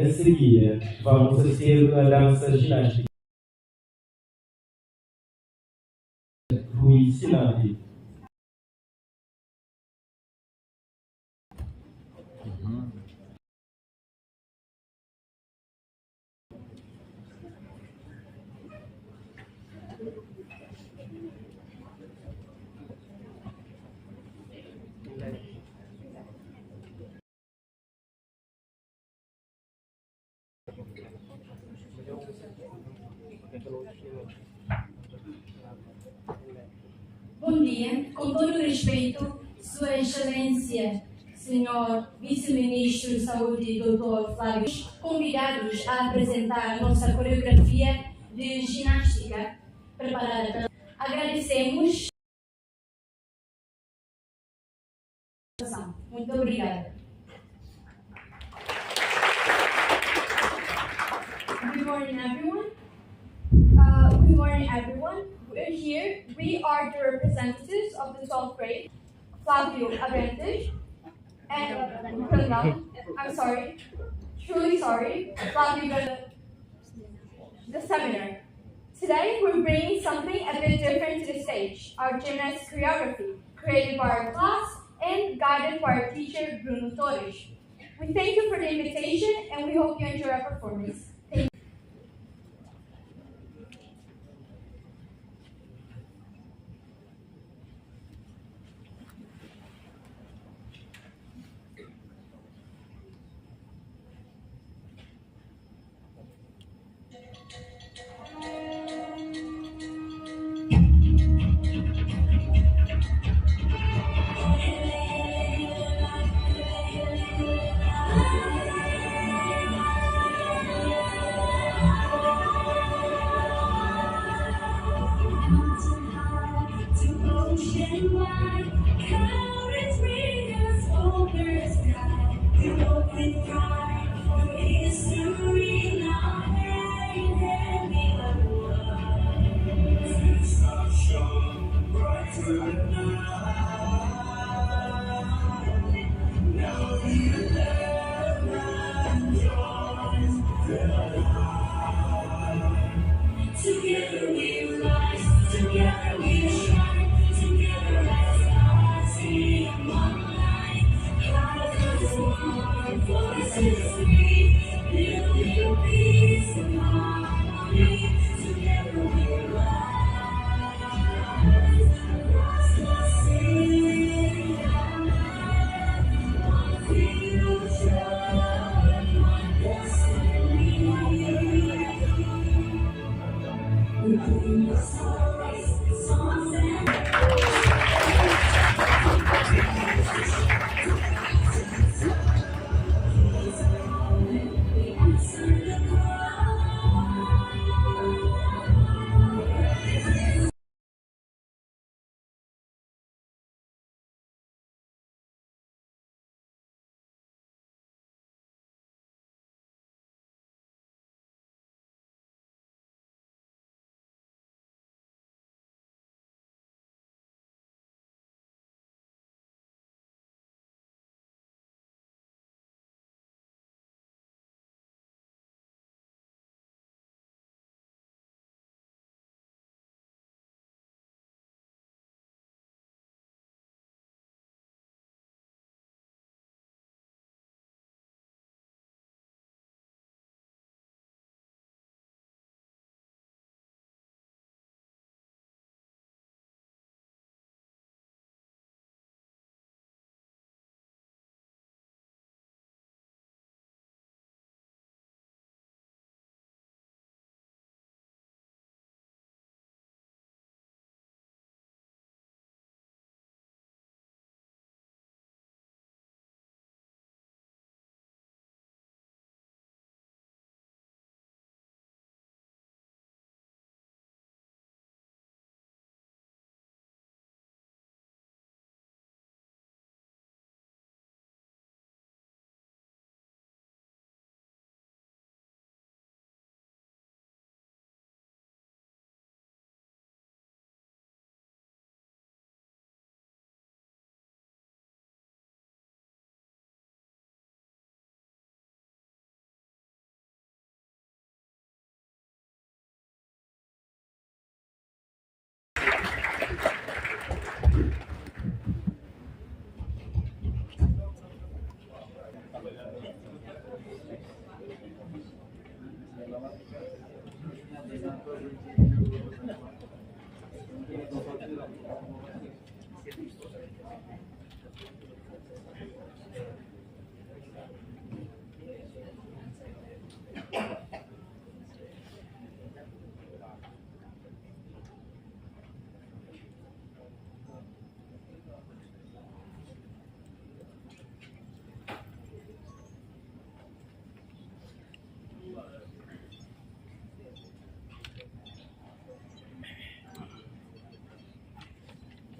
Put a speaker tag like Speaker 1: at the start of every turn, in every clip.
Speaker 1: A seguir, vamos assistir a dança ginástica. Rui Sinati.
Speaker 2: Bom dia, com todo o respeito, Sua Excelência, Senhor Vice-Ministro de Saúde, Dr. Flávio, convidados a apresentar a nossa coreografia de ginástica preparada pela... Agradecemos. Muito obrigada.
Speaker 3: Good morning, everyone. Good morning, everyone. We're here. We are the representatives of the 12th grade, Flavio Abrantes, and I'm sorry, truly sorry, Flavio, the seminar. Today, we're bringing something a bit different to the stage, our gymnast choreography, created by our class and guided by our teacher, Bruno Torres. We thank you for the invitation, and we hope you enjoy our performance. Thank you.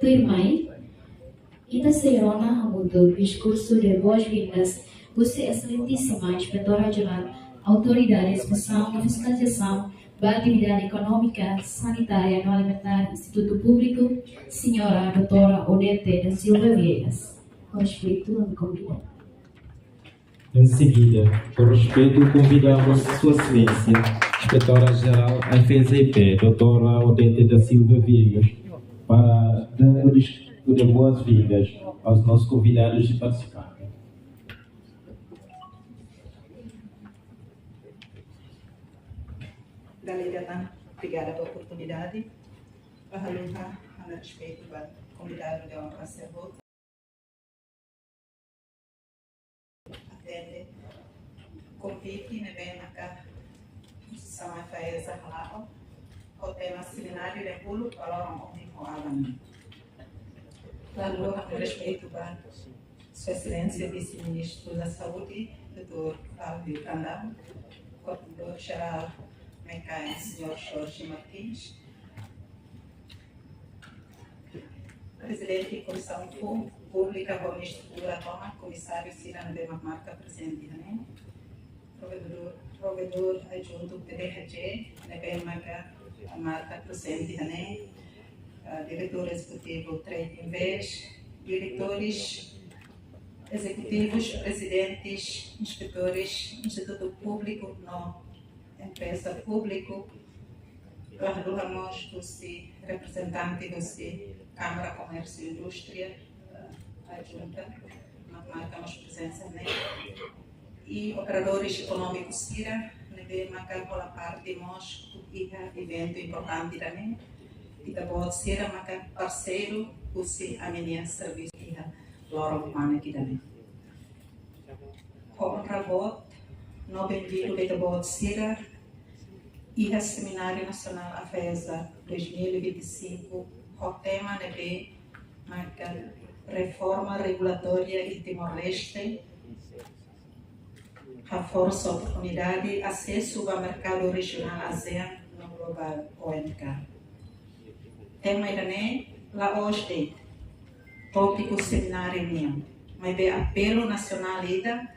Speaker 4: Tuirmai, ita serona hamudo discurso de boas-vindas, você excelentíssima inspetora-geral, autoridade inspeção e fiscalização da atividade econômica, sanitária e alimentar, Instituto Público, senhora doutora Odete da Silva Viegas. Com respeito, a convidada.
Speaker 1: Em seguida, por respeito, convidamos Sua Excelência, Inspetora-Geral FZP, doutora Odete da Silva Viegas, para dar o discurso de boas-vindas aos nossos convidados e participantes.
Speaker 5: Delegada, obrigada pela oportunidade. Ahaluha, a respeito do convidado de honra servo. Atende convite, né, bem na cá, instituição FAESA Halao, o tema seminário de pulo, valor óbvio alan. Ahaluha, a respeito da Sua Excelência, Vice-Ministro da Saúde, Dr. Flávio Brandão, Coordenador-Geral Mecai, Sr. Jorge Martins, Presidente da Comissão Pública, Bom Estrutura, Toma, Comissário Cirano de Marca, presente também, Provedor Adjunto PDRG, NBM Marca, presente também, Diretor Executivo Trade Invest, Diretores Executivos, Presidentes, Inspetores, Instituto Público, Empresa Público, Ramos, representante da Câmara Comércio e Indústria, adjunta, marcamos presença nele, e operadores econômicos CIRA, marcamos pela parte de nós, evento importante também, e da boa CIRA, marcamos parceiro, a minha serviço, e a Laura Humana aqui também. Contra bot, no bem-vindo da boa CIRA, e o Seminário Nacional AFESA 2025, o tema de reforma regulatória em Timor-Leste, reforça a oportunidade, acesso ao mercado regional ASEAN no Global OMK. Tema é lá hoje, tópico seminário minha, mas é apelo nacional ida,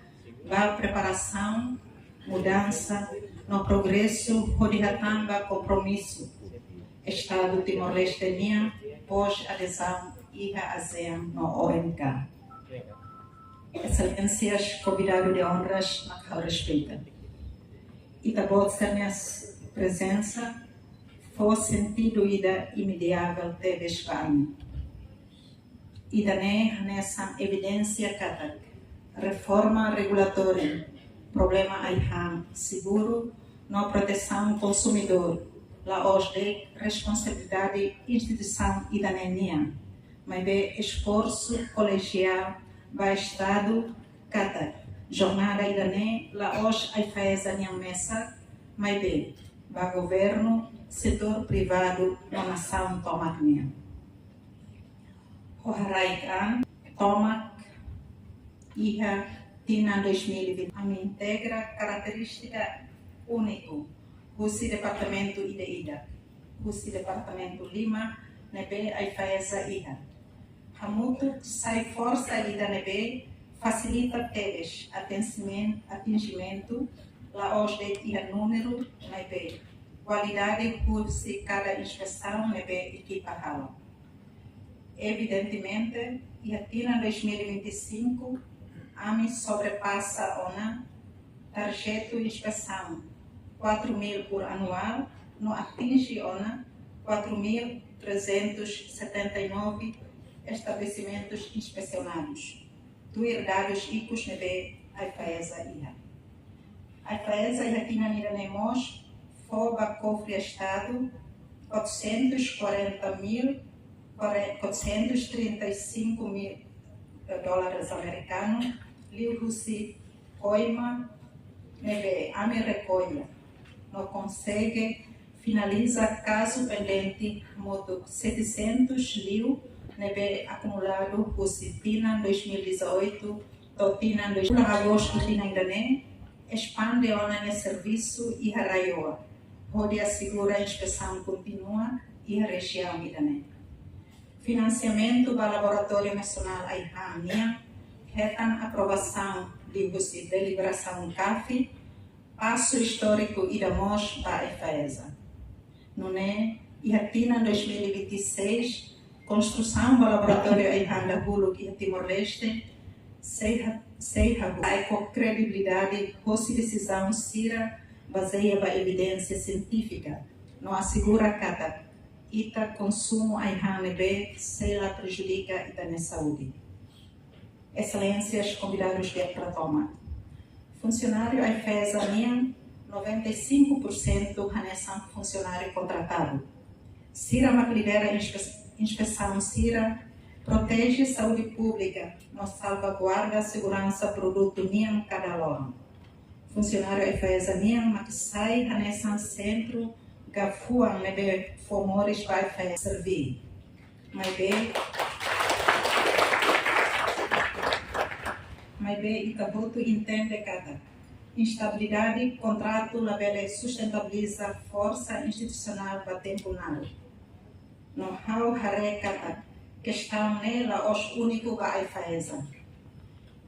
Speaker 5: para preparação, mudança, no progresso, rodeatamba compromisso, Estado Timor-Leste minha, pós-adesão e a ASEAN no OMK. Excelências, convidado de honras, na qual respeita. E da boa presença, foi sentido ida imediável de Espanha. E da nessa evidência catak, reforma regulatória, problema AIHAM, seguro, na proteção consumidor, lá hoje responsabilidade instituição e da nenia, mas bem esforço colegial, vai Estado, cada jornada e da nem, lá hoje a faz a minha mesa, mas bem, vai governo, setor privado, na nação toma minha. O Haraikan, toma, iha, Tina 2020, a minha integra característica único, o departamento Ida, o departamento Lima, nebe a faesa Ida. Hamutu sai força Ida nebe, facilita teves atingimento, lá hoje ia número, nebe, qualidade por se cada inspeção nebe equipa hala. Evidentemente, a Tina 2025, AMI sobrepassa a tarjeta de inspeção 4.000 por anual, não atinge a 4.379 estabelecimentos inspecionados. Dos dados ICOS nebe a FAESA IA. A FAESA IA tinha nemos foba cofre Estado 435 mil dólares americanos, livro-se coima, nebe AMI recolha, não consegue, finaliza caso pendente, modo 700 mil, nebe acumulado por Tina 2018, Tina 2018, agosto Tina ainda nem, expande o serviço e arraioa, onde assegura a inspeção contínua e a região ainda nem. Financiamento para Laboratório Nacional AIHAM, retan aprovação de deliberação CAF, passo histórico e da MOS para a EFAESA. No IHATINA 2026, construção do Laboratório AIHAM da Hulu e Timor-Leste, com credibilidade, posse decisão CIRA, baseada em evidência científica, não assegura cada ita consumo AIHAM-NB, se la prejudica ita na saúde. Excelências, convidados para tomar. Funcionário AIFESA NIAM, 95% são funcionário contratado. CIRA lidera inspeção CIRA, protege saúde pública, nos salvaguarda a segurança produto NIAM cada ano. Funcionário AIFESA NIAM, que sai são centro, gafuam nebe formores para AIFESA servir. Mas bem, Itaboto entende cada instabilidade, contrato, labele sustentabiliza força institucional para tempo nada. Know-how, hare cada questão nela os único para a EFAESA.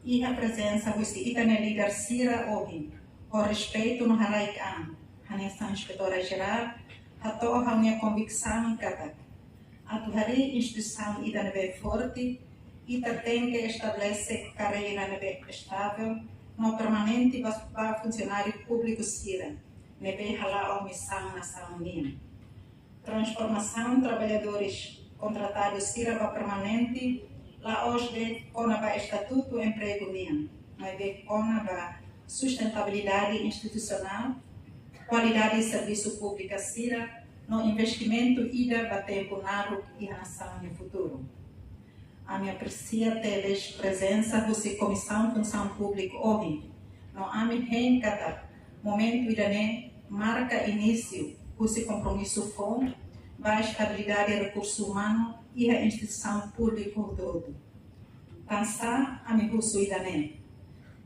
Speaker 5: E a presença você ita na líder Cira hoje, o respeito no haraikan, a nossa inspetora geral, a toa a minha convicção cada. A tua instituição ita nebe forte, ita tem que estabelecer carreira nebe estável, no permanente para funcionário público Cira, nebe hala a missão nação minha. Transformação trabalhadores contratados Cira para permanente, lá hoje cona para estatuto emprego minha, mas be cona para sustentabilidade institucional, qualidade de serviço público Cira, no investimento ida para tempo naro e a nação no futuro. A minha aprecia teles presença você comissão função pública hoje, no ame em cada momento idane marca início você compromisso fome, para estabilidade e recurso humano e a instituição pública todo. Pensar a me curso idane,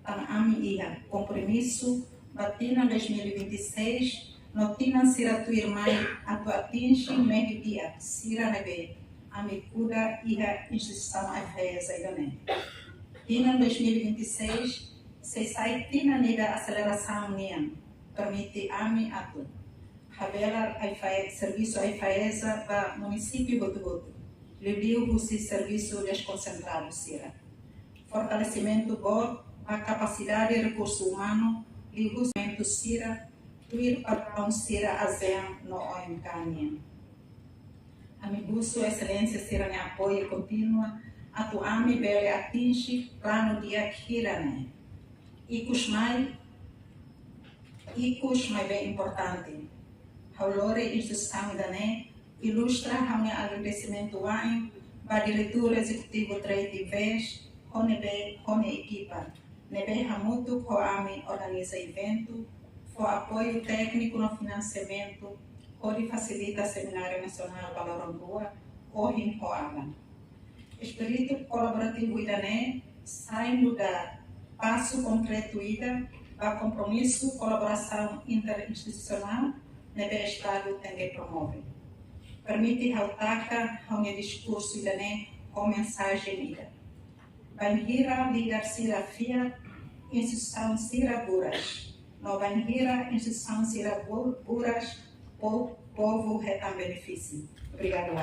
Speaker 5: tan ame ia compromisso batina 2026 no tina sira tu irmãe a tu atinge meio dia sira nebe a me cuida e a instituição a FESA idane. Tina 2026 se sai tina nega aceleração nian permite ame atu. Habelar serviço a FAESA para município Botubotu. Libriu o serviço desconcentrado Cira. Fortalecimento bom a capacidade de recurso humano e o recurso Cira, tuir para Cira ASEAN no OMK. Amigusso excelência Cira ne apoio contínuo, atuame bele atinge plano de Akirane. Icus mais bem importante. Haulore instituição idane ilustra o meu agradecimento para diretor executivo 3 de vez, hone equipa, nebe hamutu koame organiza evento, for apoio técnico no financiamento, onde facilita seminário nacional Balorangua, hoje coaga. Espírito colaborativo idane saindo da passo concreto ida para compromisso, colaboração interinstitucional nebe Estado tem que promover. Permite hautaka o discurso idane com mensagem ida. Banhira líder Cira Fia, instituição Cira Buras. No Banhira, instituição Cira Buras, povo retam benefício. Obrigado, Ana.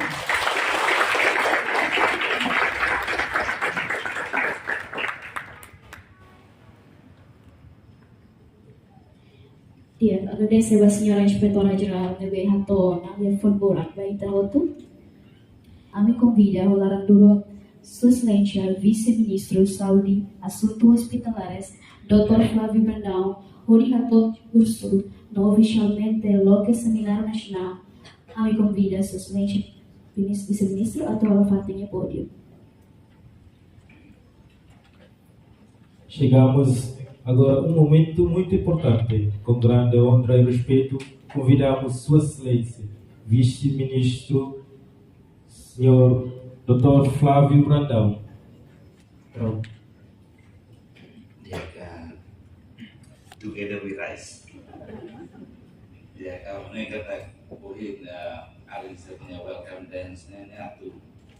Speaker 4: Dia, agradeço a senhora inspetora geral de Behatona e Forborak Baitahotu. A me convida a rolar duro Sua Excelência Vice-Ministro Saúde, Assuntos Hospitalares, Dr. Flávio Brandão, Orihato Curso, no oficialmente local Seminário Nacional. A me convida Sua Excelência Vice-Ministro a atual fatinha pódio.
Speaker 1: Chegamos agora um momento muito importante. Com grande honra e respeito, convidamos Sua Excelência, Vice-Ministro, Sr. Dr. Flávio Brandão. Pronto.
Speaker 6: Together we rise. Ya, kami kata buhin aling sa welcome dance na atu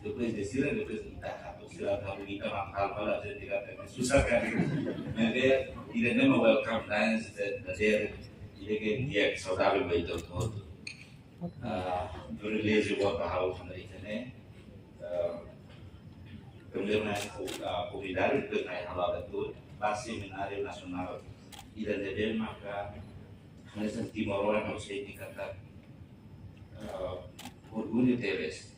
Speaker 6: depois de Sira, depois de Itaca, Sira kamu kita makal pada jadi kata susah kan? Nanti tidak nama welcome dance dari dia saudável baik todo. Durante lezi buat bahau dari sana, kemudian komunitas itu naik halal itu, basi menarik nasional, tidak ada maka hanya Timor orang harus dikatakan orgulho deles.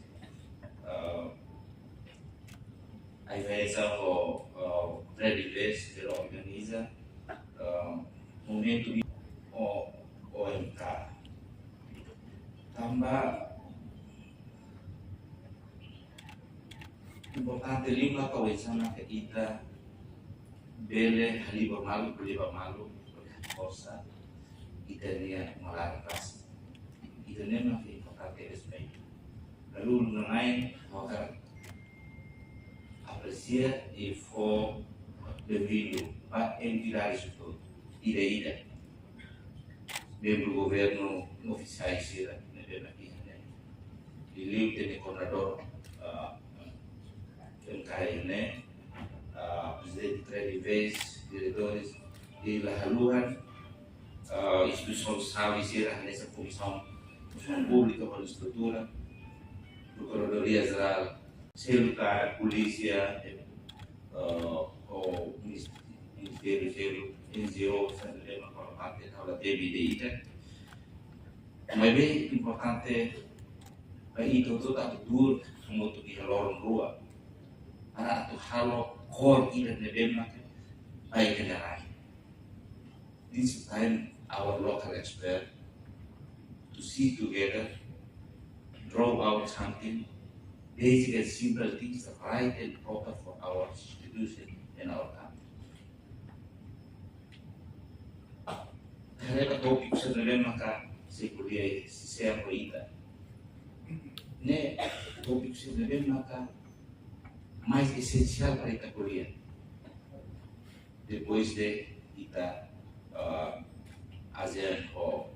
Speaker 6: A inveja o pré-inglês que organiza momento o MK. Tambah importante lima kawasan que kita bele halibor malu cosa kita niya malakas kita niya importante respeito. Lalu mengenai maka apreciar e for devido a entidades todo ida membro governo oficiais sira na aqui e livre de coordenador MKN presidente de vez diretores e la haluan instituição sabe sira nessa comissão pública para a estrutura Procuradoria Geral, Celular, Polícia, o Ministério, NGO, Sanremo, para parte da TBDI. Mas bem importante, itu tak betul untuk dihalor rua, para tu halo core ida nebema baik kendaraan. This time our local expert to see together. Draw out something basic and simple things that right and proper for our institution and our country. Karena topik sebenarnya maka saya kuliah saya berita. Ne topik sebenarnya maka mais essencial para kita kuliah. Depois de kita ASEAN ou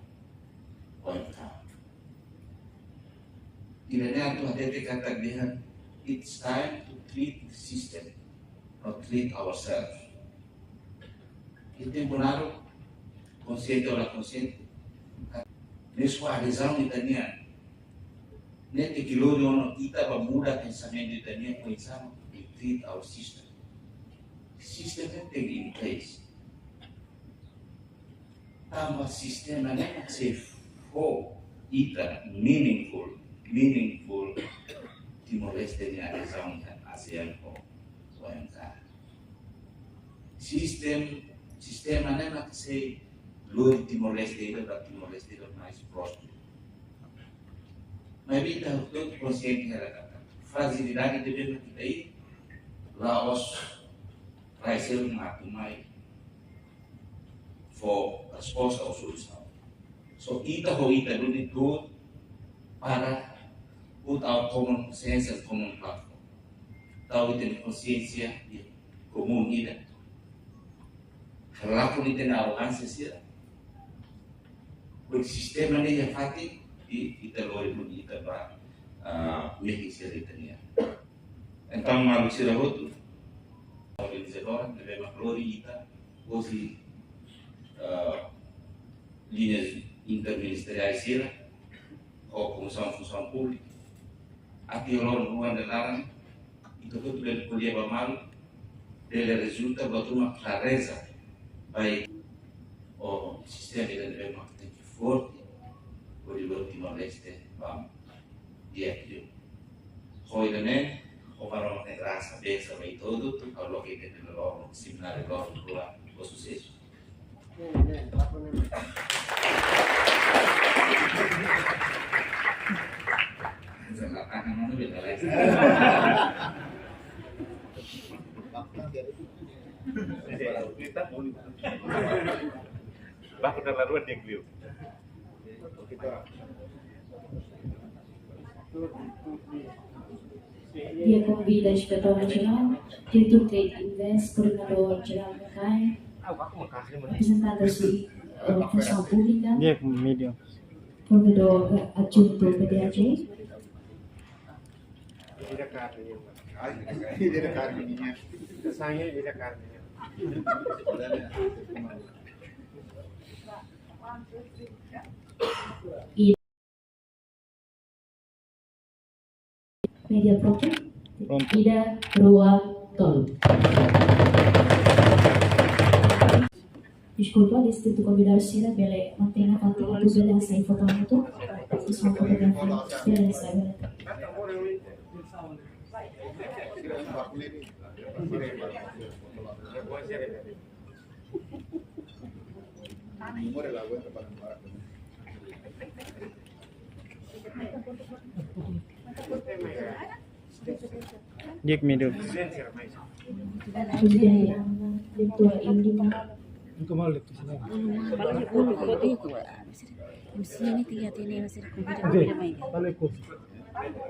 Speaker 6: OMK. Kiranya tu ada kata it's time to treat the system, not treat ourselves. Itu yang benar, consciente ou consciente. Nessa adesão italiana, nesse quilômetro kita bermuda pensamento italiano pensando in treat our system. The system tem in place. Tambah sistem yang safe for ita meaningful Timor-Leste ni adesão dan ASEAN o OMK. Sistem mana nak se luar Timor-Leste itu dan Timor-Leste itu mais próspero. Mas kita harus consciente da fragilidade de ver kita aí Laos vai ser mai for resposta ou solução. So kita dulu para put our common sense as common platform. Tahu itu consciência comum kita. Kalau kita na arrogância sih, o sistema ni ya fati kita lori pun kita ba mehi seritanya. Então malu sih rahotu. Organizador deve lori kita osi linhas interministeriais sih, ou função pública. Aqui o Ruan de Larang itu tuh dari kuliah Bamal dari resulta buat uma clareza baik o sistema de democracia forte o de Timor-Leste bam dia aqui foi também o para uma graça dessa vai todo tu kalau kita di luar seminar luar o sucesso.
Speaker 7: Bajo na laruan yang beliau.
Speaker 4: Dia convida a inspetora geral, diretor de Invest, coordenador geral da CAI, representante da função pública, provedor adjunto PDAG,
Speaker 8: Beda karninya. Beda karninya. Rasanya beda karninya.
Speaker 4: Media pronto? Ida, Rua, Tol. Desculpa, Distrito Convidado Sira, bele, mantém a fatura do bele, essa fotografa, isso é uma fotografia, bele, essa bele.
Speaker 9: Dik middle.
Speaker 4: Lectura híbrida.
Speaker 9: Nunca mal lecto sila. Okay, balik ko.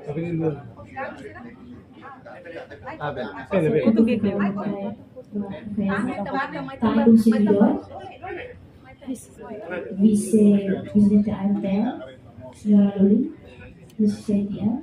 Speaker 9: Sabi ni Lul.
Speaker 4: Tandung Servidor, Vice-Presidente AMPR, Senhora Luli, do CNA.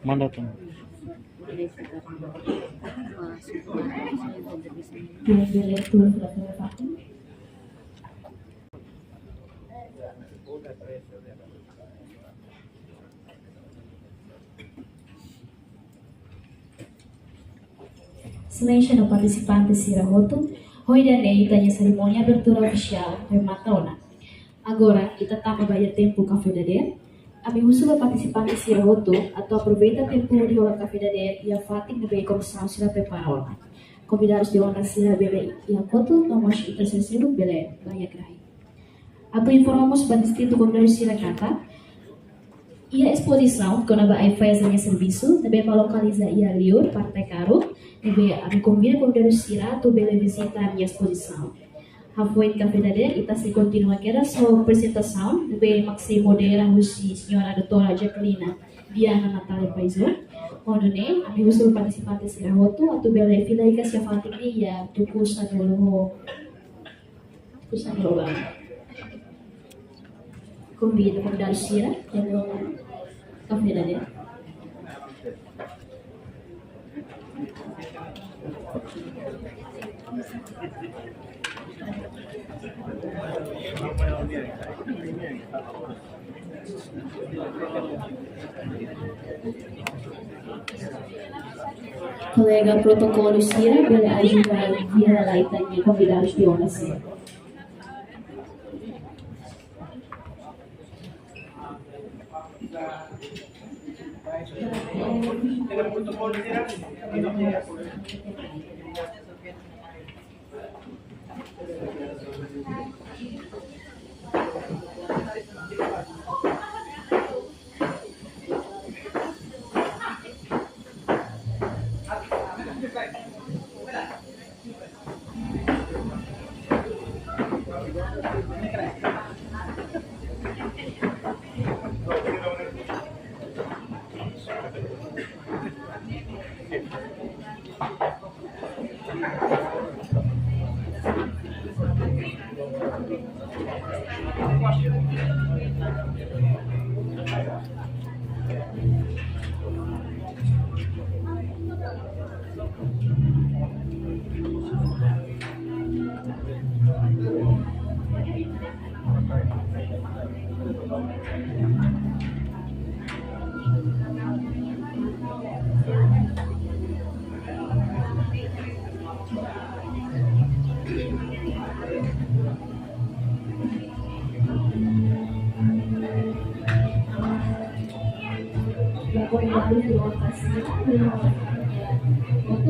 Speaker 9: Mana tuh?
Speaker 4: Diretor da Fenerbahçe. Selection of participantes será voto. Hoje a cerimônia abertura oficial rematona. Agora, kita tak membayar tempo café da dia. Ami usul participantes será voto atau aproveita tempo de hora café da dia e a fatin de comissão será preparada. Convidados de honra será bele e a voto nomos intercessor bele banyak rai. Ato informamos para distrito convidado será kata. Ia exposição que naba ai faz a serviço, também para localizar ia liur partai caro, também a convida convidado será tu bele visita a minha exposição. Halfway café da dia, kita se continua aquela sua apresentação, também maxi modera a senhora doutora Jacqueline Diana Natália Paiso. Onde né, a minha usul participantes será voto, a tu bele fila ika siya fatin niya, tu kusa dolo convido convidado Sira pelo café da dia. Colega protocolo Sira boleh ajudar via laitan de convidados de honra Sira.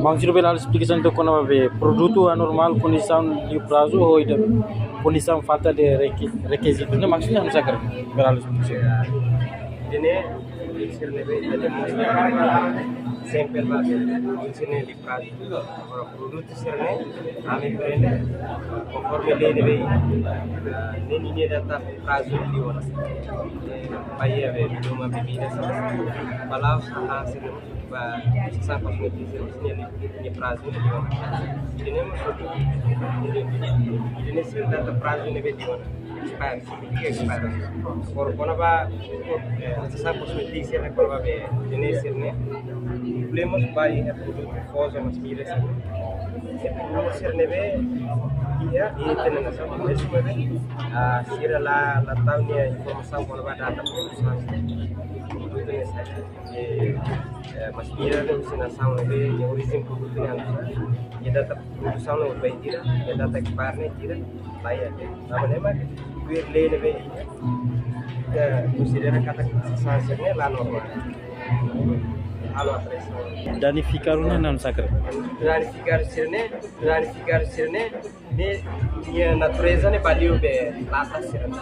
Speaker 9: Bang Siro bela explicação do quando vai produto anormal condição de prazo ou de condição falta de requisito, né? Maksudnya não sacar bela explicação.
Speaker 10: Ini sirne be ita mostra sempre base sirne di prazo ora produto sirne ami prende conforme lene be neni ne data prazo di ora paia be minuma bebida palau saha sirne ba sa cosmetic sirne ni prazo di ora ini maksud ini sirne data prazo ne be di ora expire por konaba sa cosmetic sirne korba be ini sirne Podemos buy a produto fosa mas mira sirne be iya tenen na sa mesmo be sira la tawnia informação quando vai dar produção produto nessa mas mira no ensinação be a origem produto e data produção no be tira e data expire ne tira vai na maneira que ele be considera kata sansirnya la normal
Speaker 9: Danificar una non sacra.
Speaker 10: Danificar sirne ne natureza ne baliu be lata sirne